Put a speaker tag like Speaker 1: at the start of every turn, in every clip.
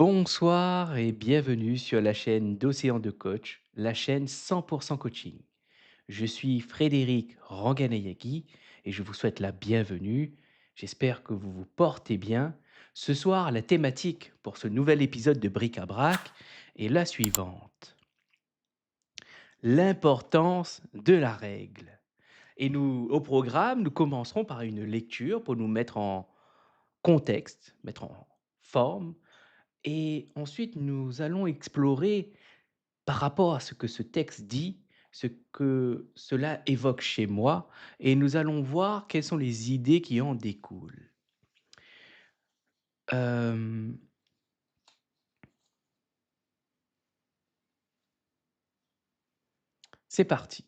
Speaker 1: Bonsoir et bienvenue sur la chaîne d'Océan de Coach, la chaîne 100% coaching. Je suis Frédéric Ranganayaki et je vous souhaite la bienvenue. J'espère que vous vous portez bien. Ce soir, la thématique pour ce nouvel épisode de Bric à Brac est la suivante. L'importance de la règle. Et nous, au programme, nous commencerons par une lecture pour nous mettre en contexte, mettre en forme. Et ensuite, nous allons explorer, par rapport à ce que ce texte dit, ce que cela évoque chez moi, et nous allons voir quelles sont les idées qui en découlent. Hem, c'est parti.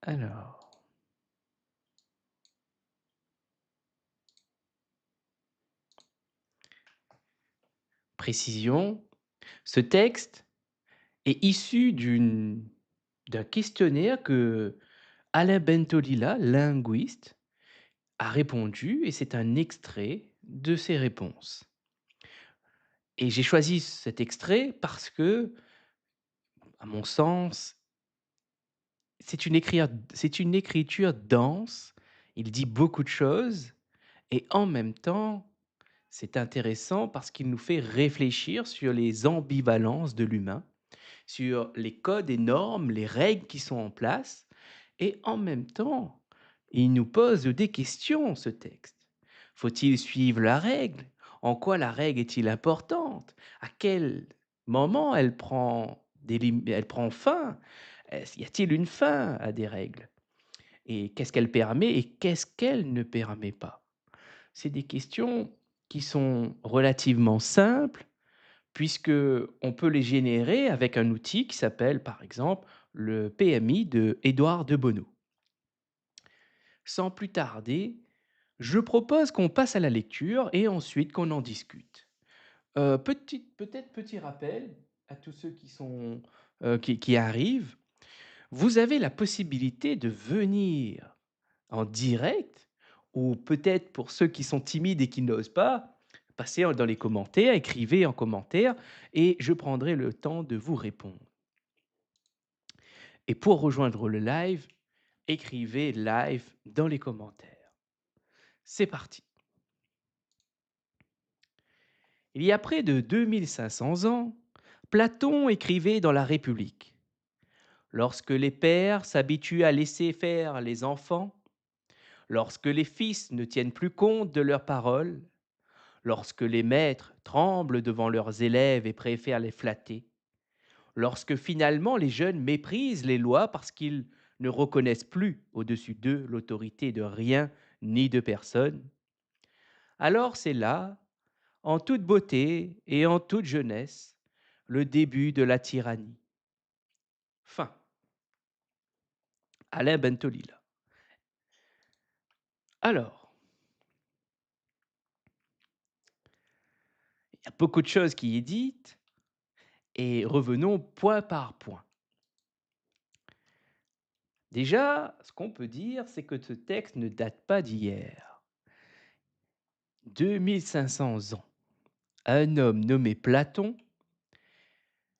Speaker 1: Alors, précision, ce texte est issu d'un questionnaire que Alain Bentolila, linguiste, a répondu, et c'est un extrait de ses réponses. Et j'ai choisi cet extrait parce que, à mon sens, c'est une écriture dense, il dit beaucoup de choses et en même temps, c'est intéressant parce qu'il nous fait réfléchir sur les ambivalences de l'humain, sur les codes et normes, les règles qui sont en place et en même temps, il nous pose des questions, ce texte. Faut-il suivre la règle? En quoi la règle est-il importante? À quel moment elle prend fin? Y a-t-il une fin à des règles? Et qu'est-ce qu'elle permet et qu'est-ce qu'elle ne permet pas? C'est des questions qui sont relativement simples, puisque on peut les générer avec un outil qui s'appelle, par exemple, le PMI de Édouard de Bono. Sans plus tarder, je propose qu'on passe à la lecture et ensuite qu'on en discute. Peut-être petit rappel à tous ceux qui arrivent. Vous avez la possibilité de venir en direct ou peut-être pour ceux qui sont timides et qui n'osent pas, passez dans les commentaires, écrivez en commentaire et je prendrai le temps de vous répondre. Et pour rejoindre le live, écrivez live dans les commentaires. C'est parti. Il y a près de 2500 ans, Platon écrivait dans la République. Lorsque les pères s'habituent à laisser faire les enfants, lorsque les fils ne tiennent plus compte de leurs paroles, lorsque les maîtres tremblent devant leurs élèves et préfèrent les flatter, lorsque finalement les jeunes méprisent les lois parce qu'ils ne reconnaissent plus au-dessus d'eux l'autorité de rien ni de personne, alors c'est là, en toute beauté et en toute jeunesse, le début de la tyrannie. Fin. Alain Bentolila. Alors, il y a beaucoup de choses qui est dites, et revenons point par point. Déjà, ce qu'on peut dire, c'est que ce texte ne date pas d'hier. 2500 ans. Un homme nommé Platon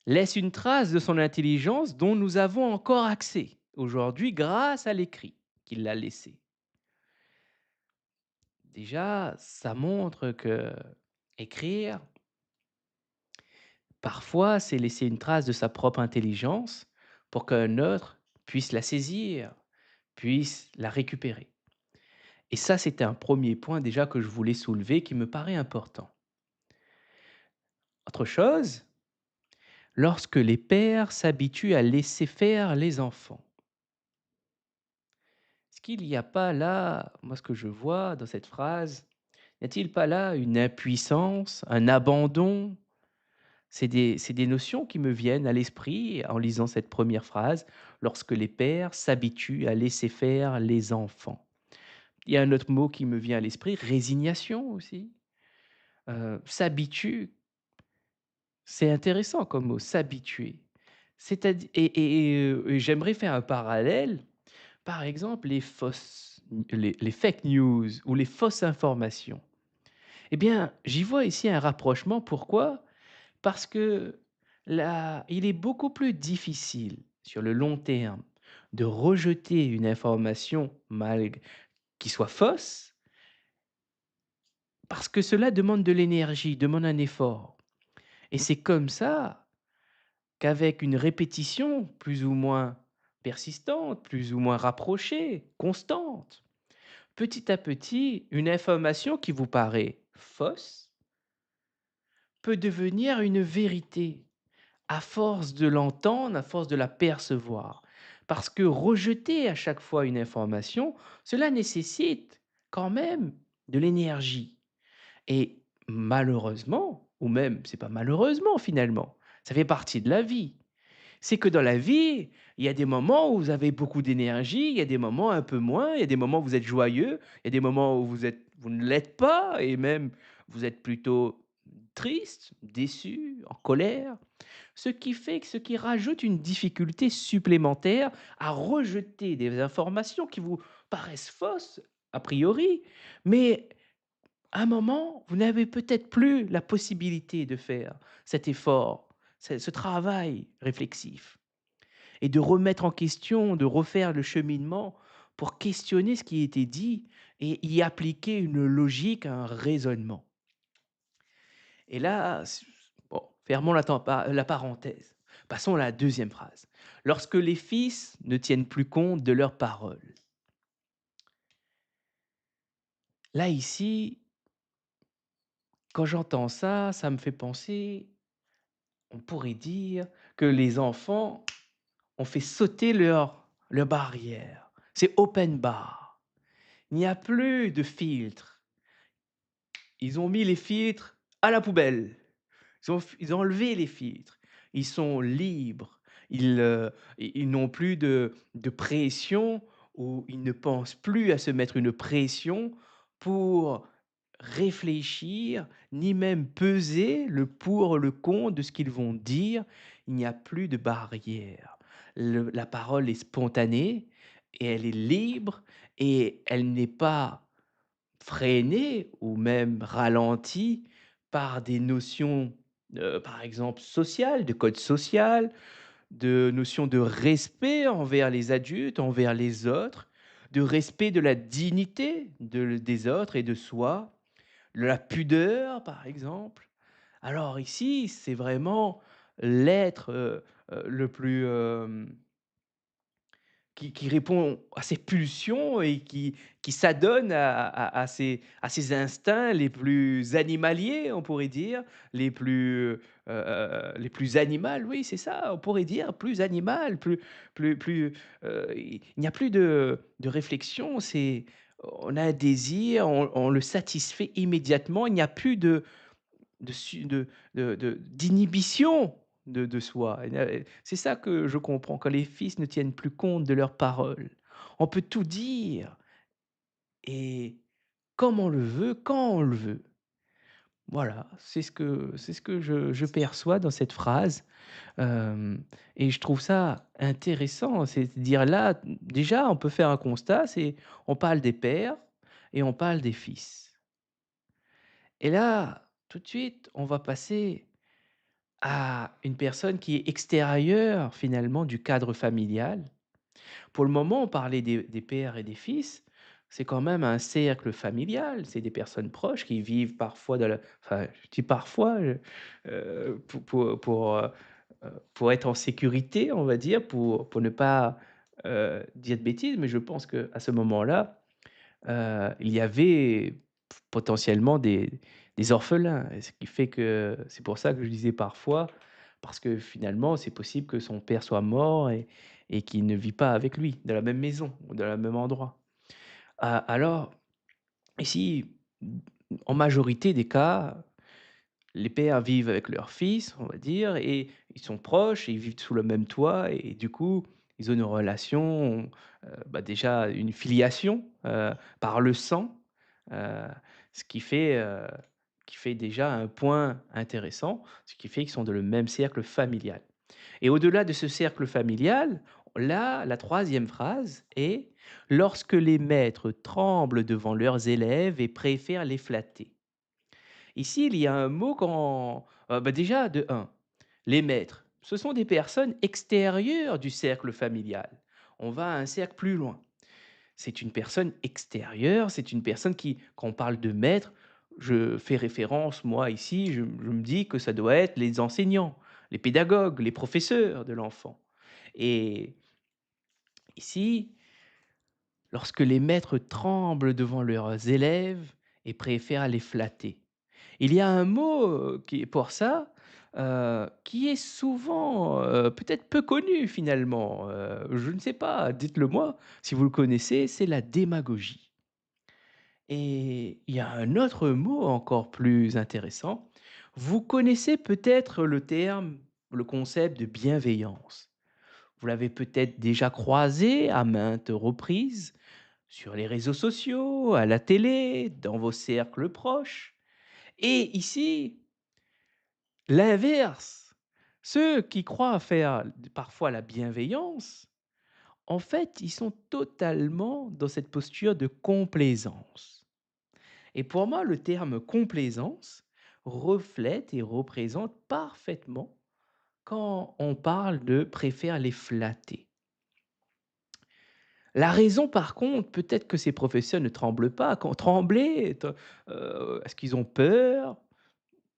Speaker 1: laisse une trace de son intelligence dont nous avons encore accès aujourd'hui grâce à l'écrit qu'il a laissé. Déjà, ça montre que écrire, parfois, c'est laisser une trace de sa propre intelligence pour qu'un autre puisse la saisir, puisse la récupérer. Et ça, c'était un premier point déjà que je voulais soulever qui me paraît important. Autre chose, lorsque les pères s'habituent à laisser faire les enfants. Est-ce qu'il n'y a pas là, moi ce que je vois dans cette phrase, n'y a-t-il pas là une impuissance, un abandon? C'est des notions qui me viennent à l'esprit en lisant cette première phrase, lorsque les pères s'habituent à laisser faire les enfants. Il y a un autre mot qui me vient à l'esprit, résignation aussi. S'habitue, c'est intéressant comme mot, s'habituer. Et j'aimerais faire un parallèle, par exemple, les fosses. les fake news ou les fausses informations. Eh bien, j'y vois ici un rapprochement. Pourquoi? Parce que là, il est beaucoup plus difficile sur le long terme de rejeter une information qui soit fausse, parce que cela demande de l'énergie, demande un effort. Et c'est comme ça qu'avec une répétition plus ou moins persistante, plus ou moins rapprochée, constante, petit à petit, une information qui vous paraît fausse peut devenir une vérité à force de l'entendre, à force de la percevoir. Parce que rejeter à chaque fois une information, cela nécessite quand même de l'énergie. Et malheureusement, ou même c'est pas malheureusement finalement, ça fait partie de la vie. C'est que dans la vie, il y a des moments où vous avez beaucoup d'énergie, il y a des moments un peu moins, il y a des moments où vous êtes joyeux, il y a des moments où vous ne l'êtes pas et même vous êtes plutôt triste, déçu, en colère. Ce qui rajoute une difficulté supplémentaire à rejeter des informations qui vous paraissent fausses a priori, mais à un moment, vous n'avez peut-être plus la possibilité de faire cet effort, ce travail réflexif et de remettre en question, de refaire le cheminement pour questionner ce qui a été dit et y appliquer une logique, un raisonnement. Et là, bon, fermons la parenthèse. Passons à la deuxième phrase. Lorsque les fils ne tiennent plus compte de leurs paroles. Là, ici, quand j'entends ça, ça me fait penser, on pourrait dire que les enfants ont fait sauter leur barrière. C'est open bar. Il n'y a plus de filtre. Ils ont mis les filtres à la poubelle. Ils ont enlevé les filtres. Ils sont libres. Ils n'ont plus de pression ou ils ne pensent plus à se mettre une pression pour réfléchir, ni même peser le pour, le contre de ce qu'ils vont dire. Il n'y a plus de barrière. La parole est spontanée et elle est libre et elle n'est pas freinée ou même ralentie par des notions, par exemple sociales, de code social, de notions de respect envers les adultes, envers les autres, de respect de la dignité des autres et de soi, de la pudeur, par exemple. Alors ici, c'est vraiment l'être, le plus, qui répond à ses pulsions et qui s'adonne à ses instincts les plus animaliers, on pourrait dire, les plus animal, oui, c'est ça, on pourrait dire, plus animal, il n'y a plus de réflexion, on a un désir, on le satisfait immédiatement, il n'y a plus de su de d'inhibition de soi. C'est ça que je comprends, quand les fils ne tiennent plus compte de leurs paroles. On peut tout dire et comme on le veut, quand on le veut. Voilà, c'est ce que je perçois dans cette phrase, et je trouve ça intéressant. C'est-à-dire là, déjà, on peut faire un constat, c'est on parle des pères et on parle des fils. Et là, tout de suite, on va passer à une personne qui est extérieure finalement du cadre familial. Pour le moment, on parlait des pères et des fils, c'est quand même un cercle familial, c'est des personnes proches qui vivent parfois dans la enfin, je dis parfois, pour être en sécurité, on va dire, pour ne pas, dire de bêtises, mais je pense qu'à ce moment-là, il y avait potentiellement des orphelins et ce qui fait que c'est pour ça que je disais parfois, parce que finalement, c'est possible que son père soit mort et qu'il ne vit pas avec lui, dans la même maison ou dans le même endroit. Alors ici, en majorité des cas, les pères vivent avec leurs fils, on va dire, et ils sont proches, et ils vivent sous le même toit et du coup, ils ont une relation, bah, déjà une filiation, par le sang, heu, ce qui fait déjà un point intéressant, ce qui fait qu'ils sont dans le même cercle familial et au-delà de ce cercle familial, Là, la troisième phrase est: «Lorsque les maîtres tremblent devant leurs élèves et préfèrent les flatter». Ici, il y a un mot déjà de un, les maîtres, ce sont des personnes extérieures du cercle familial. On va à un cercle plus loin. C'est une personne extérieure, c'est une personne qui quand on parle de maître, je fais référence, moi, ici, je me dis que ça doit être les enseignants, les pédagogues, les professeurs de l'enfant et ici, lorsque les maîtres tremblent devant leurs élèves et préfèrent les flatter. Il y a un mot, qui est pour ça, qui est souvent, peut-être peu connu finalement, je ne sais pas, dites-le moi si vous le connaissez, c'est la démagogie. Et il y a un autre mot encore plus intéressant. Vous connaissez peut-être le terme, le concept de bienveillance. Vous l'avez peut-être déjà croisé à maintes reprises sur les réseaux sociaux, à la télé, dans vos cercles proches. Et ici, l'inverse. Ceux qui croient faire parfois la bienveillance, en fait, ils sont totalement dans cette posture de complaisance. Et pour moi, le terme complaisance reflète et représente parfaitement quand on parle de préfère les flatter. La raison, par contre, peut-être que ces professeurs ne tremblent pas. Quand trembler, est-ce qu'ils ont peur?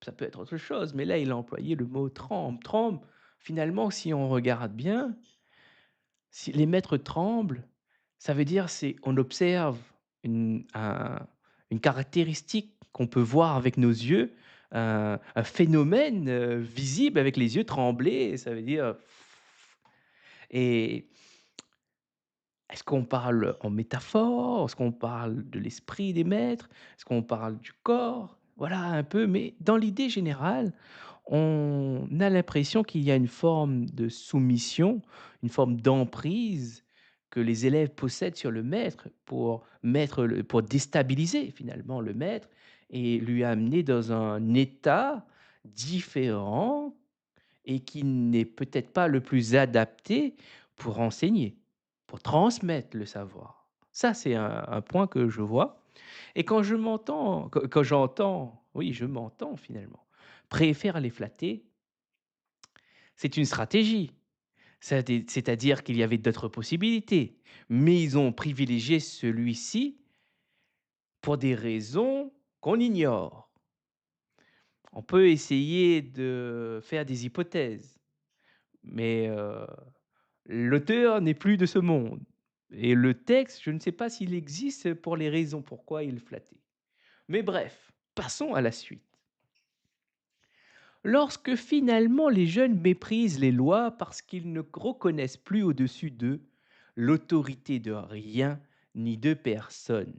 Speaker 1: Ça peut être autre chose, mais là, il a employé le mot tremble. Tremble, finalement, si on regarde bien, si les maîtres tremblent, ça veut dire c'est on observe une caractéristique qu'on peut voir avec nos yeux, un phénomène, visible avec les yeux trembler, ça veut dire et est-ce qu'on parle en métaphore? Est-ce qu'on parle de l'esprit des maîtres? Est-ce qu'on parle du corps? Voilà un peu, mais dans l'idée générale, on a l'impression qu'il y a une forme de soumission, une forme d'emprise que les élèves possèdent sur le maître pour déstabiliser finalement le maître et lui amener dans un état différent et qui n'est peut-être pas le plus adapté pour enseigner, pour transmettre le savoir. Ça, c'est un point que je vois et quand j'entends, oui, je m'entends finalement, préfère les flatter, c'est une stratégie. C'est-à-dire qu'il y avait d'autres possibilités, mais ils ont privilégié celui-ci pour des raisons qu'on ignore. On peut essayer de faire des hypothèses, mais l'auteur n'est plus de ce monde et le texte, je ne sais pas s'il existe pour les raisons pourquoi il flattait. Mais bref, passons à la suite. Lorsque finalement les jeunes méprisent les lois parce qu'ils ne reconnaissent plus au-dessus d'eux l'autorité de rien ni de personne.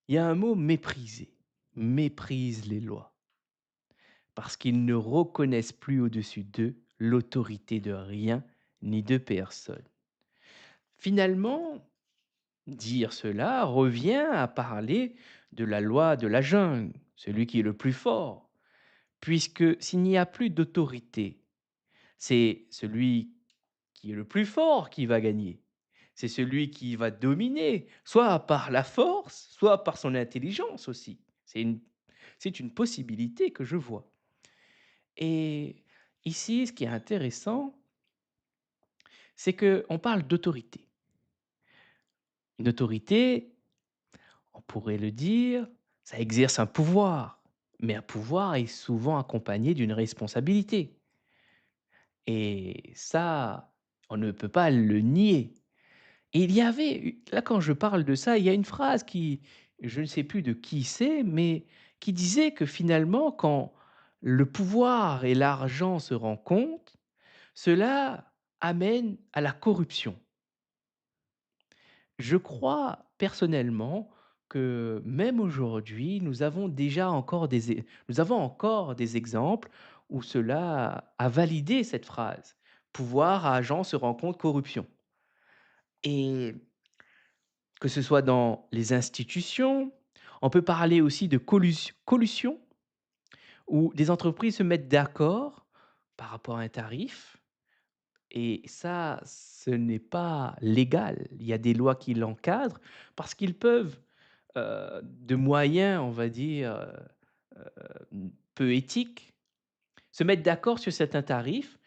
Speaker 1: Il y a un mot mépriser, méprise les lois, parce qu'ils ne reconnaissent plus au-dessus d'eux l'autorité de rien ni de personne. Finalement, dire cela revient à parler de la loi de la jungle, celui qui est le plus fort, puisque s'il n'y a plus d'autorité, c'est celui qui est le plus fort qui va gagner. C'est celui qui va dominer, soit par la force, soit par son intelligence aussi. C'est une possibilité que je vois. Et ici, ce qui est intéressant, c'est qu'on parle d'autorité. Une autorité, on pourrait le dire, ça exerce un pouvoir, mais un pouvoir est souvent accompagné d'une responsabilité. Et ça, on ne peut pas le nier. Et il y avait, là quand je parle de ça, il y a une phrase qui, je ne sais plus de qui c'est, mais qui disait que finalement, quand le pouvoir et l'argent se rencontrent, cela amène à la corruption. Je crois personnellement que même aujourd'hui, nous avons encore des exemples où cela a validé cette phrase. Pouvoir, argent se rencontre, corruption. Et que ce soit dans les institutions, on peut parler aussi de collusion, où des entreprises se mettent d'accord par rapport à un tarif et ça, ce n'est pas légal. Il y a des lois qui l'encadrent parce qu'ils peuvent, de moyens, on va dire, peu éthiques, se mettre d'accord sur certains tarifs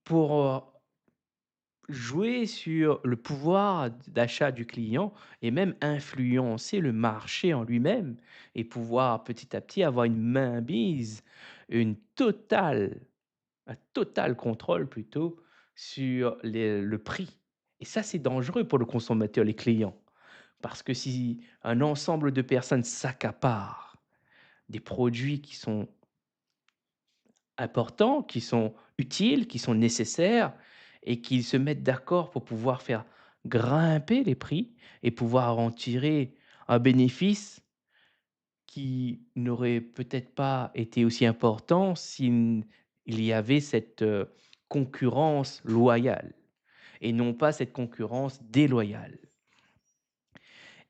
Speaker 1: pour, jouer sur le pouvoir d'achat du client et même influencer le marché en lui-même et pouvoir petit à petit avoir une mainmise, une totale un total contrôle plutôt sur le prix et ça, c'est dangereux pour le consommateur, les clients. Parce que si un ensemble de personnes s'accaparent des produits qui sont importants, qui sont utiles, qui sont nécessaires et qu'ils se mettent d'accord pour pouvoir faire grimper les prix et pouvoir en tirer un bénéfice qui n'aurait peut-être pas été aussi important s'il il y avait cette, concurrence loyale et non pas cette concurrence déloyale.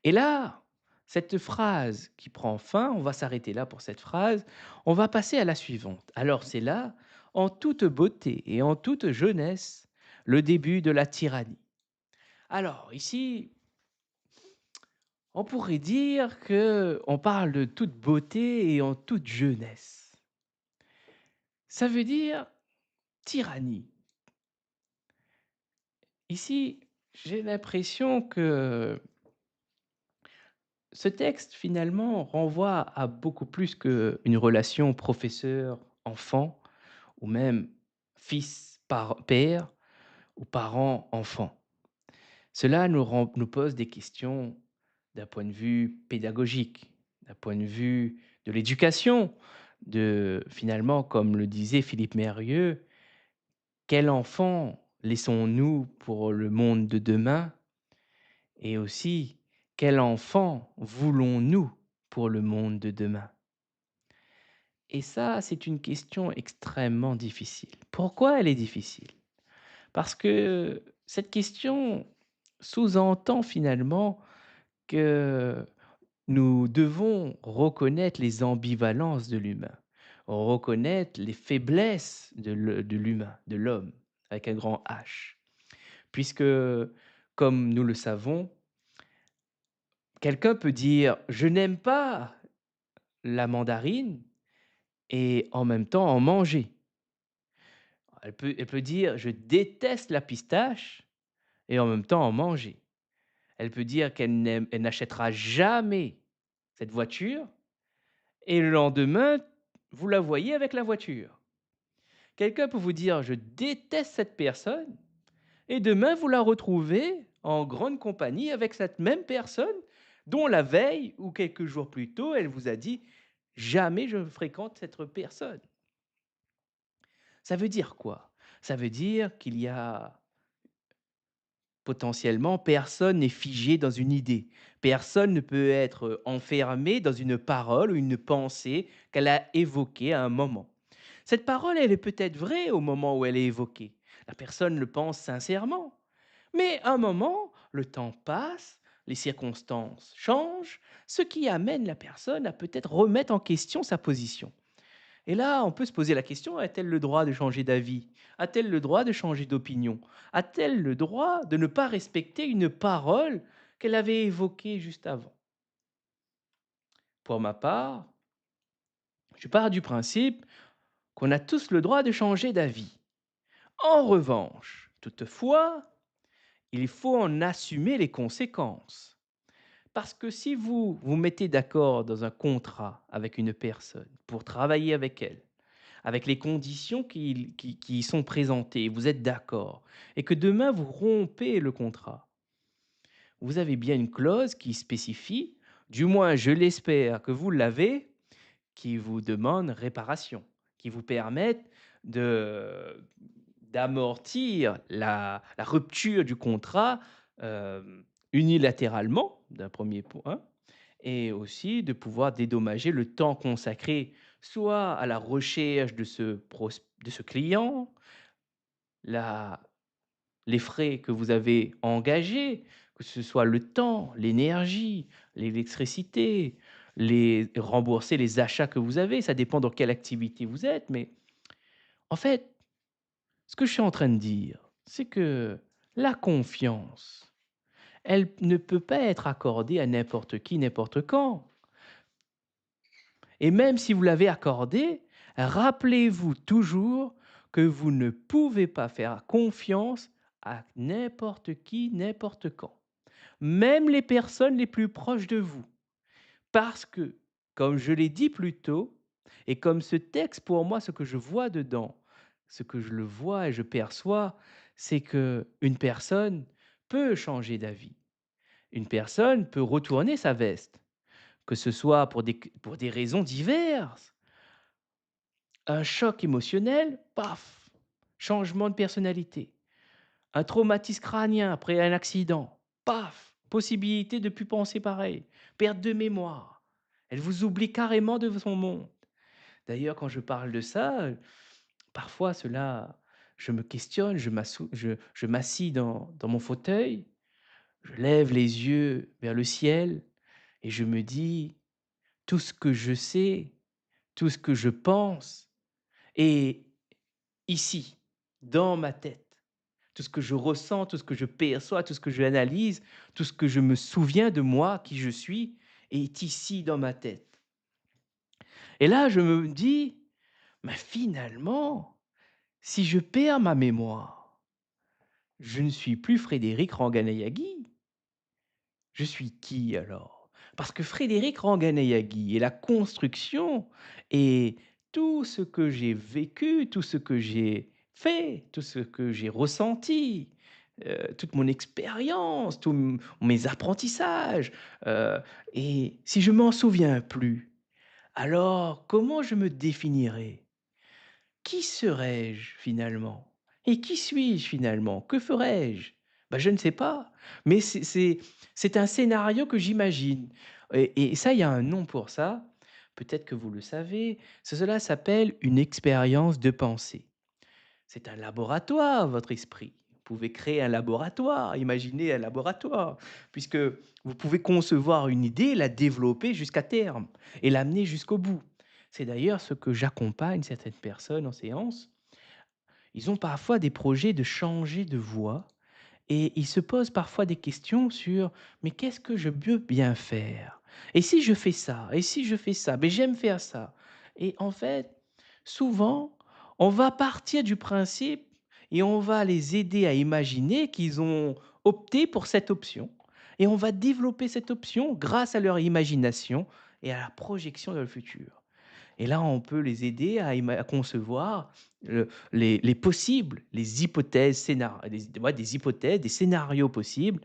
Speaker 1: Et là, cette phrase qui prend fin, on va s'arrêter là pour cette phrase, on va passer à la suivante. Alors c'est là, en toute beauté et en toute jeunesse, le début de la tyrannie. Alors ici, on pourrait dire que on parle de toute beauté et en toute jeunesse. Ça veut dire tyrannie. Ici, j'ai l'impression que ce texte, finalement, renvoie à beaucoup plus qu'une relation professeur-enfant ou même fils par père ou parent-enfant. Cela nous pose des questions d'un point de vue pédagogique, d'un point de vue de l'éducation, de finalement, comme le disait Philippe Mérieux, quel enfant laissons-nous pour le monde de demain et aussi quel enfant voulons-nous pour le monde de demain? Et ça, c'est une question extrêmement difficile. Pourquoi elle est difficile? Parce que cette question sous-entend finalement que nous devons reconnaître les ambivalences de l'humain, reconnaître les faiblesses de l'humain, de l'homme, avec un grand H. Puisque, comme nous le savons, quelqu'un peut dire: «Je n'aime pas la mandarine» et en même temps en manger. Elle peut dire: «Je déteste la pistache» et en même temps en manger. Elle peut dire elle n'achètera jamais cette voiture et le lendemain, vous la voyez avec la voiture. Quelqu'un peut vous dire: «Je déteste cette personne» et demain vous la retrouvez en grande compagnie avec cette même personne dont la veille ou quelques jours plus tôt, elle vous a dit: «Jamais je fréquente cette personne». Ça veut dire quoi? Ça veut dire qu'il y a potentiellement, personne n'est figé dans une idée. Personne ne peut être, enfermé dans une parole ou une pensée qu'elle a évoquée à un moment. Cette parole, elle est peut-être vraie au moment où elle est évoquée. La personne le pense sincèrement. Mais à un moment, le temps passe, les circonstances changent, ce qui amène la personne à peut-être remettre en question sa position. Et là, on peut se poser la question, a-t-elle le droit de changer d'avis? A-t-elle le droit de changer d'opinion? A-t-elle le droit de ne pas respecter une parole qu'elle avait évoquée juste avant? Pour ma part, je pars du principe qu'on a tous le droit de changer d'avis. En revanche, toutefois, il faut en assumer les conséquences. Parce que si vous vous mettez d'accord dans un contrat avec une personne pour travailler avec elle, avec les conditions qui y sont présentées, vous êtes d'accord et que demain vous rompez le contrat, vous avez bien une clause qui spécifie, du moins je l'espère que vous l'avez, qui vous demande réparation, qui vous permette de d'amortir la rupture du contrat, unilatéralement, d'un premier point et aussi de pouvoir dédommager le temps consacré soit à la recherche de ce client, la les frais que vous avez engagés, que ce soit le temps, l'énergie, l'électricité, les rembourser les achats que vous avez, ça dépend dans quelle activité vous êtes, mais en fait, Ce que je suis en train de dire, c'est que la confiance, elle ne peut pas être accordée à n'importe qui, n'importe quand. Et même si vous l'avez accordée, rappelez-vous toujours que vous ne pouvez pas faire confiance à n'importe qui, n'importe quand. Même les personnes les plus proches de vous. Parce que, comme je l'ai dit plus tôt, et comme ce texte, pour moi, ce que je vois dedans, ce que je le vois et je perçois, c'est que une personne peut changer d'avis. Une personne peut retourner sa veste, que ce soit pour des raisons diverses. Un choc émotionnel, paf, changement de personnalité. Un traumatisme crânien après un accident, paf, possibilité de plus penser pareil. Perte de mémoire. Elle vous oublie carrément de son monde. D'ailleurs, quand je parle de ça, parfois cela, je me questionne, je m'assis dans mon fauteuil, je lève les yeux vers le ciel et je me dis: «Tout ce que je sais, tout ce que je pense est ici, dans ma tête. Tout ce que je ressens, tout ce que je perçois, tout ce que j'analyse, tout ce que je me souviens de moi, qui je suis, est ici dans ma tête.» Et là, je me dis: «Mais finalement, si je perds ma mémoire, je ne suis plus Frédéric Ranganayagui. Je suis qui alors?» Parce que Frédéric Ranganayagui est la construction et tout ce que j'ai vécu, tout ce que j'ai fait, tout ce que j'ai ressenti, toute mon expérience, tous mes apprentissages, heu et si je m'en souviens plus, alors comment je me définirais? Qui serais-je finalement? Et qui suis-je finalement? Que ferais-je? Bah, je ne sais pas, mais c'est un scénario que j'imagine et ça, il y a un nom pour ça, peut-être que vous le savez, cela s'appelle une expérience de pensée. C'est un laboratoire, votre esprit. Vous pouvez créer un laboratoire, imaginez un laboratoire, puisque vous pouvez concevoir une idée, la développer jusqu'à terme et l'amener jusqu'au bout. C'est d'ailleurs ce que j'accompagne certaines personnes en séance. Ils ont parfois des projets de changer de voie et ils se posent parfois des questions sur: «Mais qu'est-ce que je peux bien faire? Et si je fais ça? Et si je fais ça? Mais j'aime faire ça.» Et en fait, souvent, on va partir du principe et on va les aider à imaginer qu'ils ont opté pour cette option et on va développer cette option grâce à leur imagination et à la projection dans le futur. Et là, on peut les aider à concevoir les possibles, les hypothèses, des hypothèses, des scénarios possibles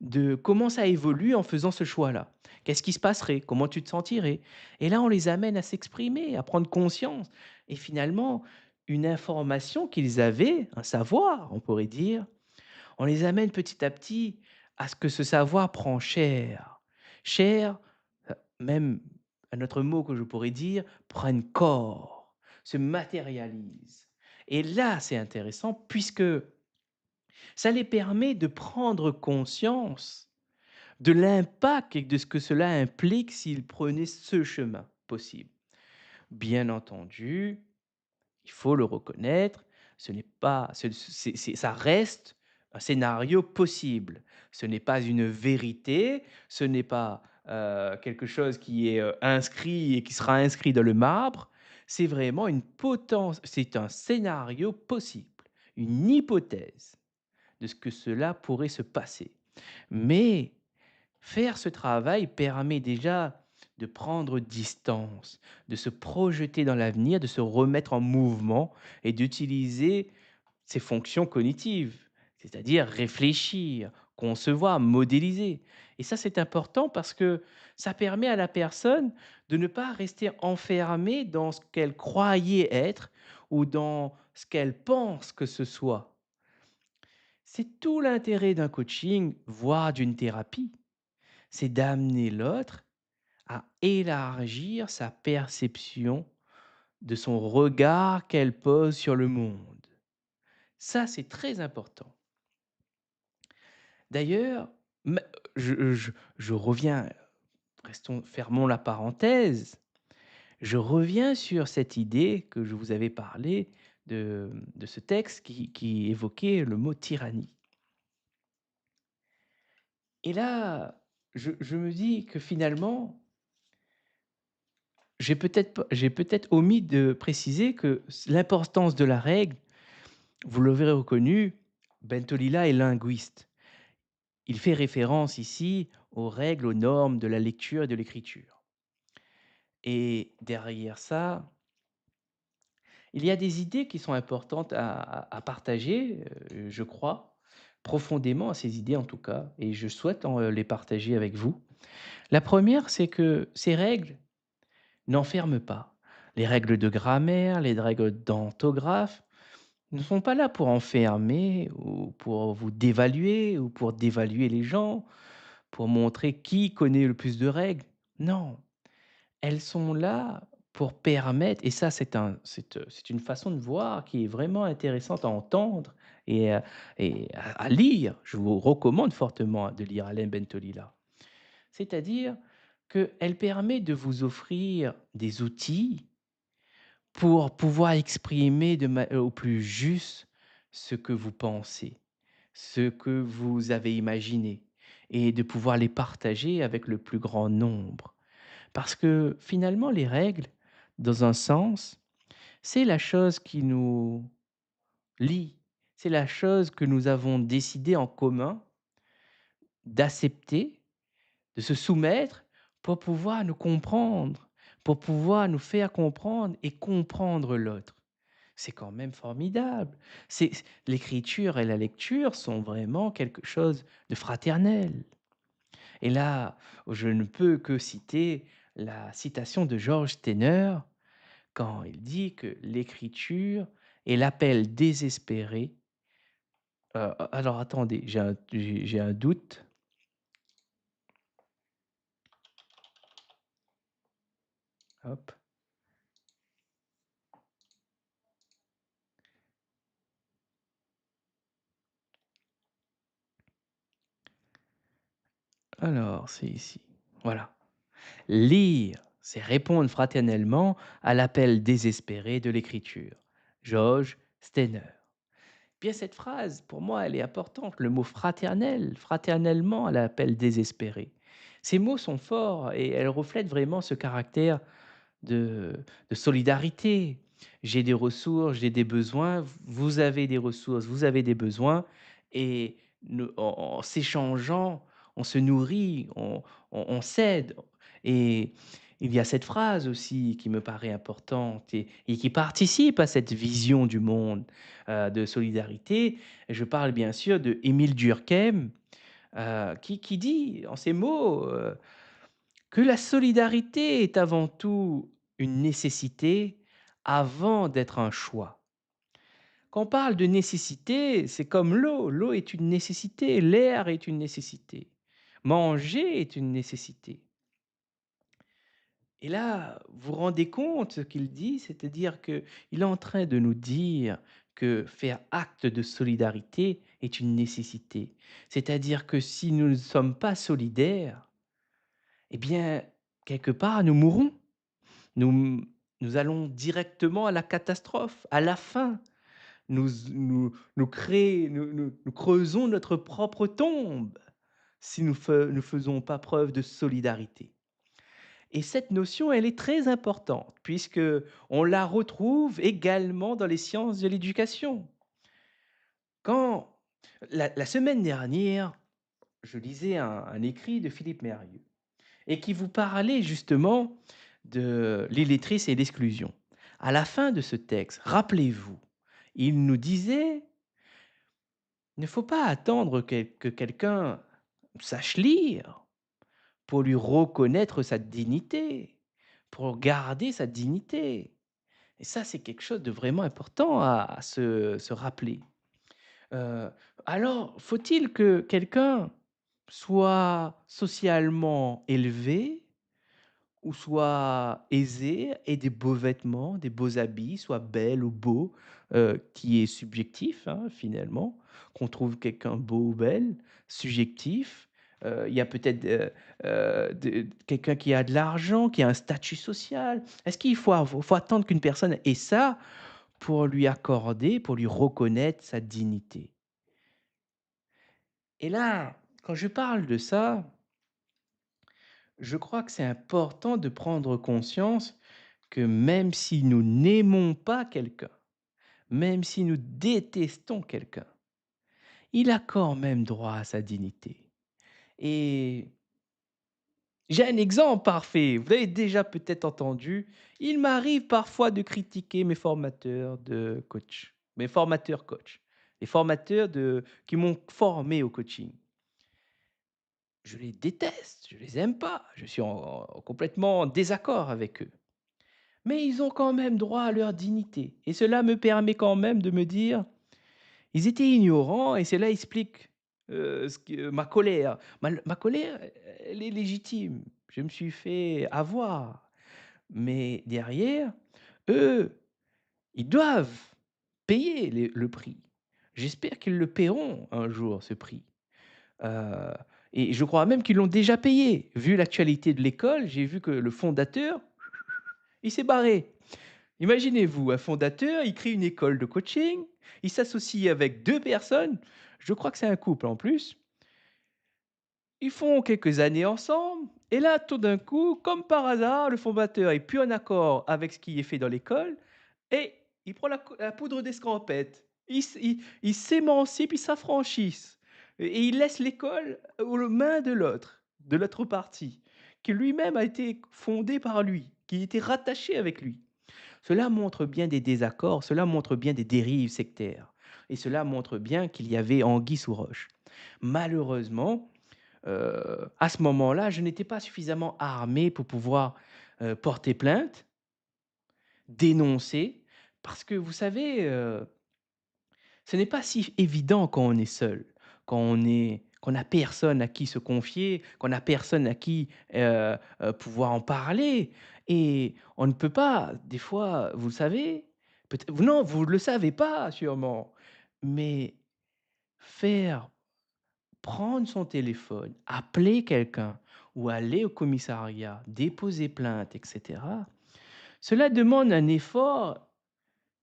Speaker 1: de comment ça évolue en faisant ce choix-là. Qu'est-ce qui se passerait? Comment tu te sentirais? Et là, on les amène à s'exprimer, à prendre conscience. Et finalement, une information qu'ils avaient, un savoir, on pourrait dire, on les amène petit à petit à ce que ce savoir prend chair. Chair, même un autre mot que je pourrais dire, prenne corps, se matérialise. Et là, c'est intéressant puisque ça les permet de prendre conscience de l'impact et de ce que cela implique s'ils prenaient ce chemin possible. Bien entendu, il faut le reconnaître, ce n'est pas ça reste un scénario possible. Ce n'est pas une vérité, ce n'est pas, quelque chose qui est, inscrit et qui sera inscrit dans le marbre. C'est un scénario possible, une hypothèse de ce que cela pourrait se passer. Mais faire ce travail permet déjà de prendre distance, de se projeter dans l'avenir, de se remettre en mouvement et d'utiliser ses fonctions cognitives, c'est-à-dire réfléchir, concevoir, modéliser. Et ça, c'est important parce que ça permet à la personne de ne pas rester enfermée dans ce qu'elle croyait être ou dans ce qu'elle pense que ce soit. C'est tout l'intérêt d'un coaching, voire d'une thérapie, c'est d'amener l'autre à élargir sa perception de son regard qu'elle pose sur le monde. Ça, c'est très important. D'ailleurs, ma je reviens, fermons la parenthèse. Je reviens sur cette idée que je vous avais parlé de ce texte qui évoquait le mot tyrannie. Et là, je me dis que finalement, j'ai peut-être omis de préciser que l'importance de la règle, vous l'aurez reconnu, Bentolila est linguiste. Il fait référence ici aux règles, aux normes de la lecture et de l'écriture. Et derrière ça, il y a des idées qui sont importantes à partager, je crois profondément à ces idées en tout cas, et je souhaite les partager avec vous. La première, c'est que ces règles n'enferment pas. Les règles de grammaire, les règles d'orthographe ne sont pas là pour enfermer ou pour vous dévaluer ou pour dévaluer les gens, pour montrer qui connaît le plus de règles. Non, elles sont là pour permettre, et ça c'est une façon de voir qui est vraiment intéressante à entendre et à lire. Je vous recommande fortement de lire Alain Bentolila. C'est-à-dire qu'elle permet de vous offrir des outils pour pouvoir exprimer au plus juste ce que vous pensez, ce que vous avez imaginé, et de pouvoir les partager avec le plus grand nombre. Parce que finalement, les règles, dans un sens, c'est la chose qui nous lie, c'est la chose que nous avons décidé en commun d'accepter, de se soumettre pour pouvoir nous comprendre, pour pouvoir nous faire comprendre et comprendre l'autre. C'est quand même formidable. C'est l'écriture et la lecture sont vraiment quelque chose de fraternel. Et là, je ne peux que citer la citation de Georges Steiner quand il dit que l'écriture est l'appel désespéré. Alors attendez, j'ai un doute. Hop. Alors, c'est ici. Voilà. Lire, c'est répondre fraternellement à l'appel désespéré de l'écriture. Georges Steiner. Bien, cette phrase, pour moi, elle est importante. Le mot fraternel, fraternellement à l'appel désespéré. Ces mots sont forts et elles reflètent vraiment ce caractère de, de solidarité. J'ai des ressources, j'ai des besoins, vous avez des ressources, vous avez des besoins, et en s'échangeant, on se nourrit, on s'aide. Et il y a cette phrase aussi qui me paraît importante et qui participe à cette vision du monde de solidarité. Je parle bien sûr de Émile Durkheim, qui dit en ces mots que la solidarité est avant tout une nécessité avant d'être un choix. Quand on parle de nécessité, c'est comme l'eau. L'eau est une nécessité, l'air est une nécessité, manger est une nécessité. Et là, vous vous rendez compte ce qu'il dit, c'est-à-dire qu'il est en train de nous dire que faire acte de solidarité est une nécessité. C'est-à-dire que si nous ne sommes pas solidaires, eh bien, quelque part, nous mourrons. Nous nous allons directement à la catastrophe, à la fin. Nous creusons notre propre tombe si nous faisons pas preuve de solidarité. Et cette notion, elle est très importante puisque on la retrouve également dans les sciences de l'éducation. Quand la semaine dernière, je lisais un écrit de Philippe Mérieux et qui vous parlait justement de l'illettrisme et l'exclusion. À la fin de ce texte, rappelez-vous, il nous disait: «Il ne faut pas attendre que quelqu'un sache lire pour lui reconnaître sa dignité, pour garder sa dignité». Et ça, c'est quelque chose de vraiment important à se rappeler. Heu, alors, faut-il que quelqu'un soit socialement élevé ou soit aisé, ait des beaux vêtements, des beaux habits, soit belle ou beau, qui est subjectif, hein, finalement, qu'on trouve quelqu'un beau ou belle, subjectif. Il y a peut-être, de quelqu'un qui a de l'argent, qui a un statut social. Est-ce qu'il faut attendre qu'une personne ait ça pour lui accorder, pour lui reconnaître sa dignité. Et là, quand je parle de ça, je crois que c'est important de prendre conscience que même si nous n'aimons pas quelqu'un, même si nous détestons quelqu'un, il a quand même droit à sa dignité. Et j'ai un exemple parfait, vous avez déjà peut-être entendu, il m'arrive parfois de critiquer mes formateurs de coach, mes formateurs coach, les formateurs qui m'ont formé au coaching. Je les déteste, je les aime pas, je suis complètement en désaccord avec eux. Mais ils ont quand même droit à leur dignité. Et cela me permet quand même de me dire, ils étaient ignorants et cela explique ma colère. Ma colère, elle est légitime. Je me suis fait avoir. Mais derrière, eux, ils doivent payer le prix. J'espère qu'ils le paieront un jour, ce prix. Heu et je crois même qu'ils l'ont déjà payé. Vu l'actualité de l'école, j'ai vu que le fondateur, il s'est barré. Imaginez-vous, un fondateur, il crée une école de coaching, il s'associe avec 2 personnes, je crois que c'est un couple en plus. Ils font quelques années ensemble et là, tout d'un coup, comme par hasard, le fondateur est plus en accord avec ce qui est fait dans l'école et il prend la poudre d'escampette. Il s'émancipe, il s'affranchissent et il laisse l'école aux mains de l'autre partie, qui lui-même a été fondée par lui, qui était rattaché avec lui. Cela montre bien des désaccords, cela montre bien des dérives sectaires et cela montre bien qu'il y avait anguille sous roche. Malheureusement, à ce moment-là, je n'étais pas suffisamment armé pour pouvoir, porter plainte, dénoncer, parce que vous savez, ce n'est pas si évident quand on est seul, qu'on n'a personne à qui se confier, qu'on n'a personne à qui, pouvoir en parler et on ne peut pas des fois, vous le savez, peut-être non, vous ne le savez pas sûrement, mais faire prendre son téléphone, appeler quelqu'un ou aller au commissariat, déposer plainte et cetera, cela demande un effort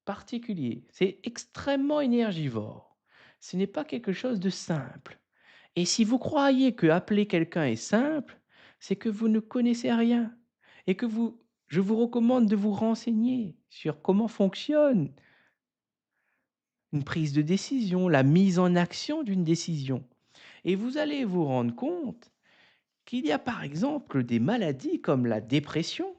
Speaker 1: particulier. C'est extrêmement énergivore. Ce n'est pas quelque chose de simple. Et si vous croyez que appeler quelqu'un est simple, c'est que vous ne connaissez rien et que je vous recommande de vous renseigner sur comment fonctionne une prise de décision, la mise en action d'une décision. Et vous allez vous rendre compte qu'il y a par exemple des maladies comme la dépression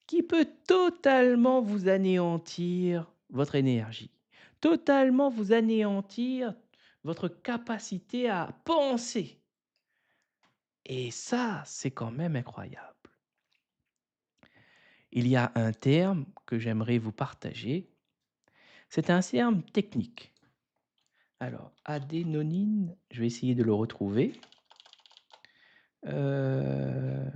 Speaker 1: qui peut totalement vous anéantir votre énergie, totalement vous anéantir votre capacité à penser. Et ça, c'est quand même incroyable. Il y a un terme que j'aimerais vous partager. C'est un terme technique. Alors, adénonine, je vais essayer de le retrouver. Euh,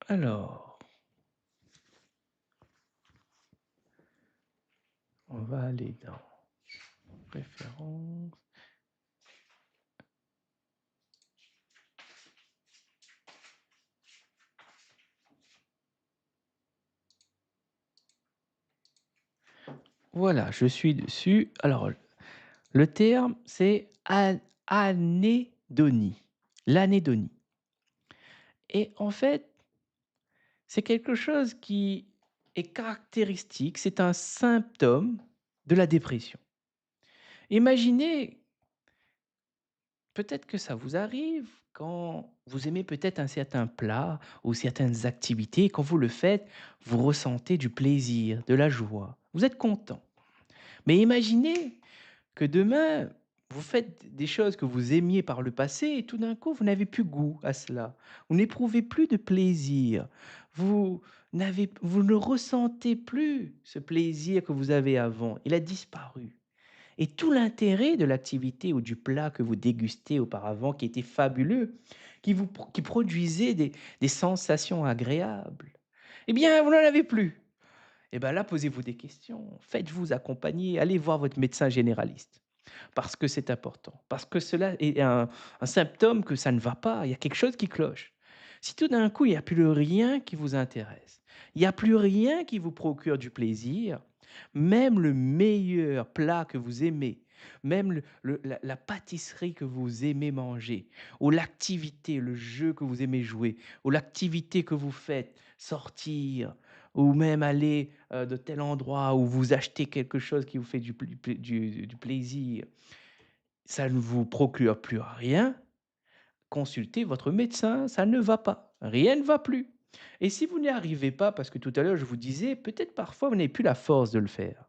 Speaker 1: alors, on va aller dans référence. Voilà, je suis dessus. Alors, le terme, c'est anédonie, l'anédonie. Et en fait, c'est quelque chose qui est caractéristique, c'est un symptôme de la dépression. Imaginez, peut-être que ça vous arrive quand vous aimez peut-être un certain plat ou certaines activités, quand vous le faites, vous ressentez du plaisir, de la joie, vous êtes content. Mais imaginez que demain, vous faites des choses que vous aimiez par le passé et tout d'un coup, vous n'avez plus goût à cela. Vous n'éprouvez plus de plaisir. Vous ne ressentez plus ce plaisir que vous avez avant. Il a disparu. Et tout l'intérêt de l'activité ou du plat que vous dégustez auparavant, qui était fabuleux, qui produisait des sensations agréables, eh bien, vous n'en avez plus. Eh bien là, posez-vous des questions. Faites-vous accompagner. Allez voir votre médecin généraliste. parce que c'est important, parce que cela est un symptôme que ça ne va pas, il y a quelque chose qui cloche. Si tout d'un coup, il n'y a plus rien qui vous intéresse, il n'y a plus rien qui vous procure du plaisir, même le meilleur plat que vous aimez, même la pâtisserie que vous aimez manger, ou l'activité, le jeu que vous aimez jouer, ou l'activité que vous faites, sortir, ou même aller de tel endroit où vous achetez quelque chose qui vous fait du plaisir, ça ne vous procure plus rien, consultez votre médecin, ça ne va pas. Rien ne va plus. Et si vous n'y arrivez pas, parce que tout à l'heure je vous disais, peut-être parfois vous n'avez plus la force de le faire,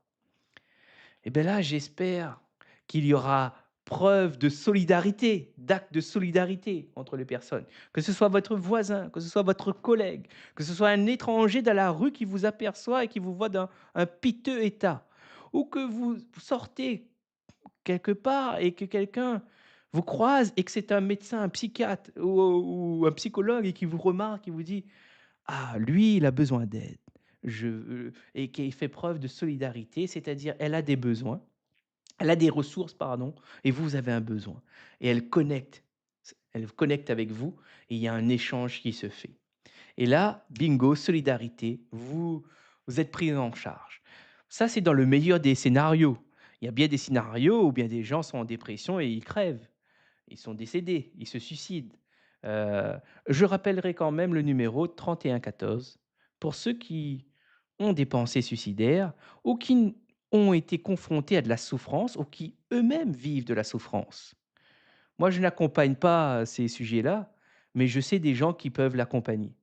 Speaker 1: et bien là, j'espère qu'il y aura preuve de solidarité, d'acte de solidarité entre les personnes. Que ce soit votre voisin, que ce soit votre collègue, que ce soit un étranger dans la rue qui vous aperçoit et qui vous voit dans un piteux état, ou que vous sortez quelque part et que quelqu'un vous croise et que c'est un médecin, un psychiatre ou un psychologue et qui vous remarque, qui vous dit: «Ah, lui, il a besoin d'aide». Et qui fait preuve de solidarité, c'est-à-dire elle a des besoins, elle a des ressources, pardon, et vous avez un besoin. Et elle connecte avec vous et il y a un échange qui se fait. Et là, bingo, solidarité, vous êtes pris en charge. Ça, c'est dans le meilleur des scénarios. Il y a bien des scénarios où bien des gens sont en dépression et ils crèvent. Ils sont décédés, ils se suicident. Heu, je rappellerai quand même le numéro 3114 pour ceux qui ont des pensées suicidaires ou qui ont été confrontés à de la souffrance ou qui eux-mêmes vivent de la souffrance. Moi, je n'accompagne pas ces sujets-là, mais je sais des gens qui peuvent l'accompagner.